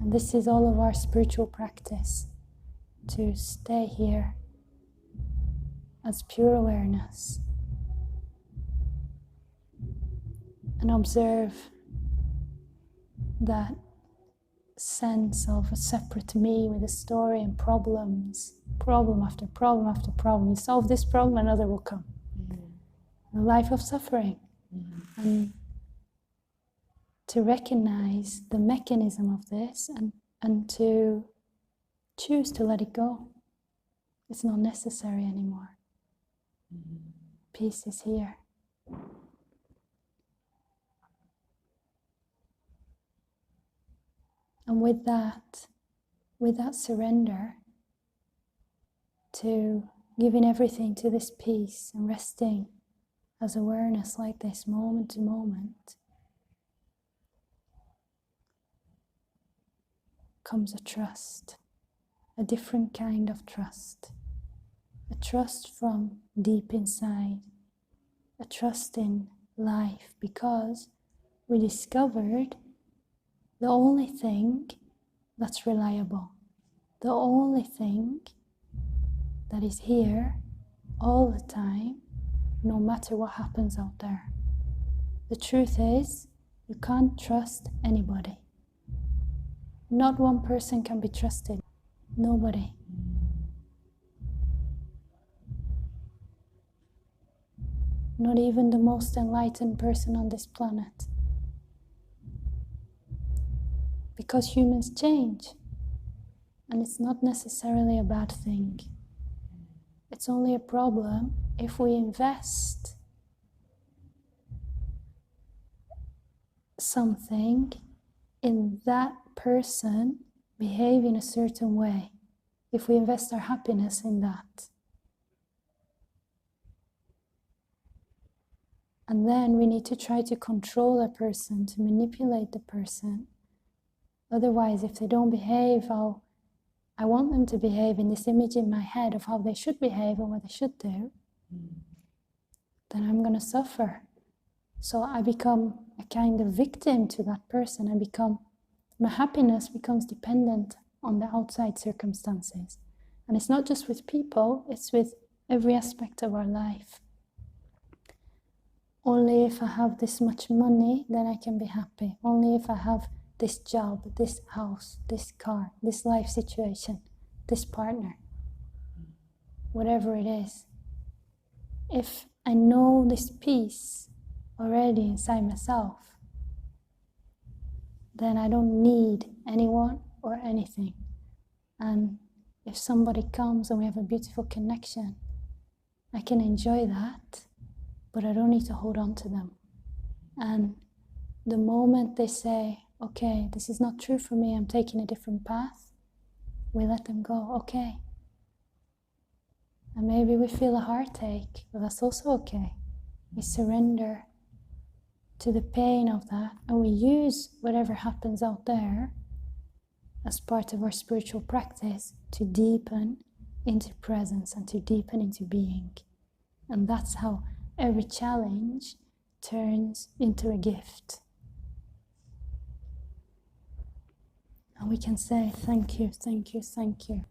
And this is all of our spiritual practice, to stay here as pure awareness and observe that sense of a separate me with a story and problems, problem after problem after problem. You solve this problem, another will come. A life of suffering. And to recognize the mechanism of this and to choose to let it go. It's not necessary anymore. Peace is here. And with that surrender to giving everything to this peace and resting as awareness like this, moment to moment, comes a trust, a different kind of trust, a trust from deep inside, a trust in life, because we discovered the only thing that's reliable, the only thing that is here all the time, no matter what happens out there. The truth is, you can't trust anybody. Not one person can be trusted. Nobody. Not even the most enlightened person on this planet. Because humans change. And it's not necessarily a bad thing. It's only a problem if we invest something in that person behaving a certain way. If we invest our happiness in that. And then we need to try to control a person, to manipulate the person. Otherwise, if they don't behave how I want them to behave in this image in my head of how they should behave and what they should do, then I'm going to suffer. So I become a kind of victim to that person. My happiness becomes dependent on the outside circumstances. And it's not just with people, it's with every aspect of our life. Only if I have this much money, then I can be happy. Only if I have this job, this house, this car, this life situation, this partner, whatever it is. If I know this peace already inside myself, then I don't need anyone or anything. And if somebody comes and we have a beautiful connection, I can enjoy that, but I don't need to hold on to them. And the moment they say, okay, this is not true for me, I'm taking a different path, we let them go, okay. And maybe we feel a heartache, but that's also okay. We surrender to the pain of that, and we use whatever happens out there as part of our spiritual practice to deepen into presence and to deepen into being. And that's how every challenge turns into a gift. And we can say, thank you, thank you, thank you.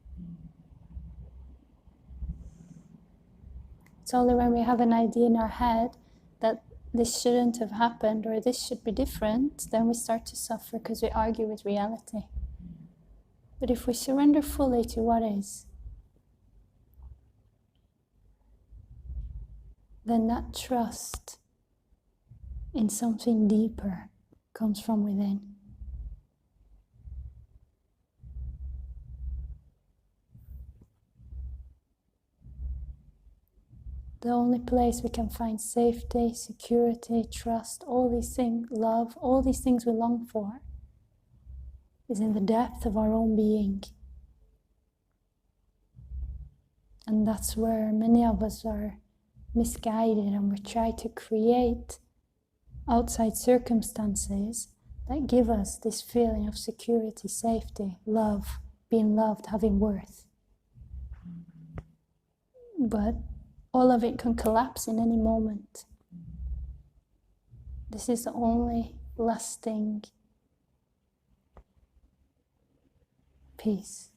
It's only when we have an idea in our head that this shouldn't have happened or this should be different, then we start to suffer because we argue with reality. But if we surrender fully to what is, then that trust in something deeper comes from within. The only place we can find safety, security, trust, all these things, love, all these things we long for, is in the depth of our own being. And that's where many of us are misguided, and we try to create outside circumstances that give us this feeling of security, safety, love, being loved, having worth. But all of it can collapse in any moment. This is the only lasting peace.